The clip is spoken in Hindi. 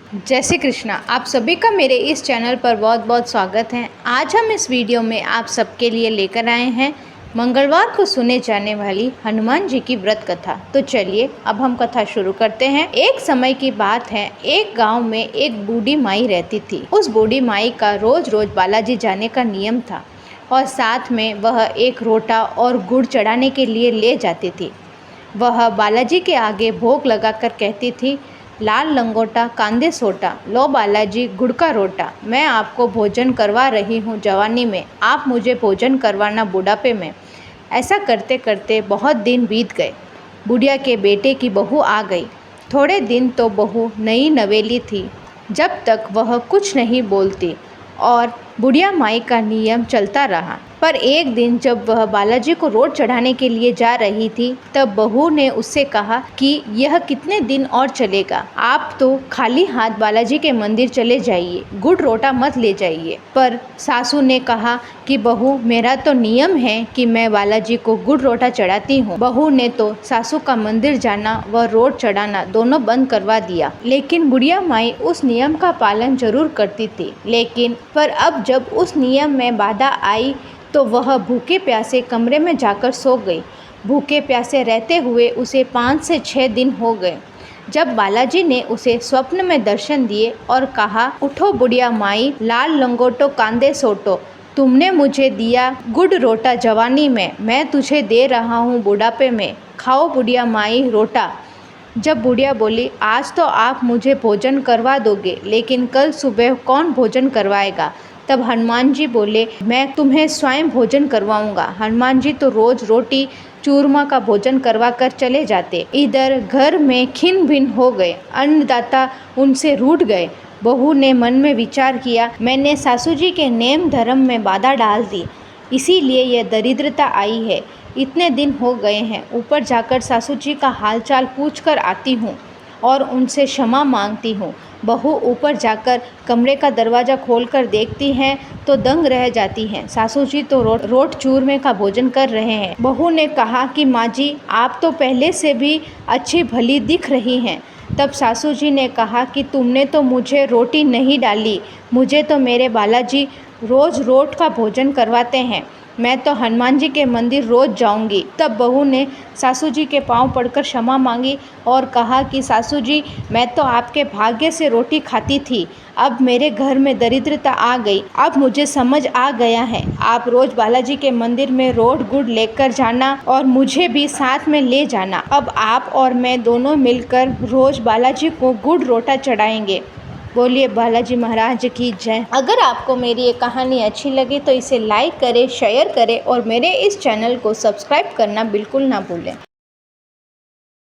जय श्री कृष्णा। आप सभी का मेरे इस चैनल पर बहुत बहुत स्वागत है। आज हम इस वीडियो में आप सबके लिए लेकर आए हैं मंगलवार को सुने जाने वाली हनुमान जी की व्रत कथा। तो चलिए अब हम कथा शुरू करते हैं। एक समय की बात है, एक गांव में एक बूढ़ी माई रहती थी। उस बूढ़ी माई का रोज रोज बालाजी जाने का नियम था और साथ में वह एक रोटा और गुड़ चढ़ाने के लिए ले जाती थी। वह बालाजी के आगे भोग लगाकर कहती थी, लाल लंगोटा कांदे सोटा, लो बालाजी गुड़ का रोटा। मैं आपको भोजन करवा रही हूँ जवानी में, आप मुझे भोजन करवाना बुढ़ापे में। ऐसा करते करते बहुत दिन बीत गए। बुढ़िया के बेटे की बहू आ गई। थोड़े दिन तो बहू नई नवेली थी, जब तक वह कुछ नहीं बोलती और बुढ़िया माई का नियम चलता रहा। पर एक दिन जब वह बालाजी को रोट चढ़ाने के लिए जा रही थी, तब बहू ने उससे कहा कि यह कितने दिन और चलेगा, आप तो खाली हाथ बालाजी के मंदिर चले जाइए, गुड़ रोटा मत ले जाइए। पर सासू ने कहा कि बहू, मेरा तो नियम है कि मैं बालाजी को गुड़ रोटा चढ़ाती हूँ। बहू ने तो सासू का मंदिर जाना व रोट चढ़ाना दोनों बंद करवा दिया। लेकिन बुढ़िया माई उस नियम का पालन जरूर करती थी। लेकिन पर अब जब उस नियम में बाधा आई तो वह भूखे प्यासे कमरे में जाकर सो गई। भूखे प्यासे रहते हुए उसे 5 से 6 दिन हो गए। जब बालाजी ने उसे स्वप्न में दर्शन दिए और कहा, उठो बुढ़िया माई, लाल लंगोटो कांदे सोटो, तुमने मुझे दिया गुड़ रोटा जवानी में, मैं तुझे दे रहा हूँ बुढ़ापे में, खाओ बुढ़िया माई रोटा। जब बुढ़िया बोली, आज तो आप मुझे भोजन करवा दोगे, लेकिन कल सुबह कौन भोजन करवाएगा? तब हनुमान जी बोले, मैं तुम्हें स्वयं भोजन करवाऊंगा। हनुमान जी तो रोज रोटी चूरमा का भोजन करवा कर चले जाते। इधर घर में खिन भिन हो गए, अन्नदाता उनसे रूठ गए। बहू ने मन में विचार किया, मैंने सासू जी के नेम धर्म में बाधा डाल दी, इसीलिए यह दरिद्रता आई है। इतने दिन हो गए हैं, ऊपर जाकर सासू जी का हालचाल पूछ कर आती हूँ और उनसे क्षमा मांगती हूँ। बहू ऊपर जाकर कमरे का दरवाज़ा खोलकर देखती हैं तो दंग रह जाती हैं। सासू जी तो रोट चूरमे का भोजन कर रहे हैं। बहू ने कहा कि माँ जी, आप तो पहले से भी अच्छी भली दिख रही हैं। तब सासू जी ने कहा कि तुमने तो मुझे रोटी नहीं डाली, मुझे तो मेरे बालाजी रोज़ रोट का भोजन करवाते हैं, मैं तो हनुमान जी के मंदिर रोज जाऊंगी। तब बहू ने सासू जी के पांव पड़कर क्षमा मांगी और कहा कि सासू जी, मैं तो आपके भाग्य से रोटी खाती थी, अब मेरे घर में दरिद्रता आ गई। अब मुझे समझ आ गया है, आप रोज बालाजी के मंदिर में रोट गुड़ लेकर जाना और मुझे भी साथ में ले जाना। अब आप और मैं दोनों मिलकर रोज बालाजी को गुड़ रोटा चढ़ाएंगे। बोलिए बालाजी महाराज की जय। अगर आपको मेरी ये कहानी अच्छी लगी तो इसे लाइक करें, शेयर करें और मेरे इस चैनल को सब्सक्राइब करना बिल्कुल ना भूलें।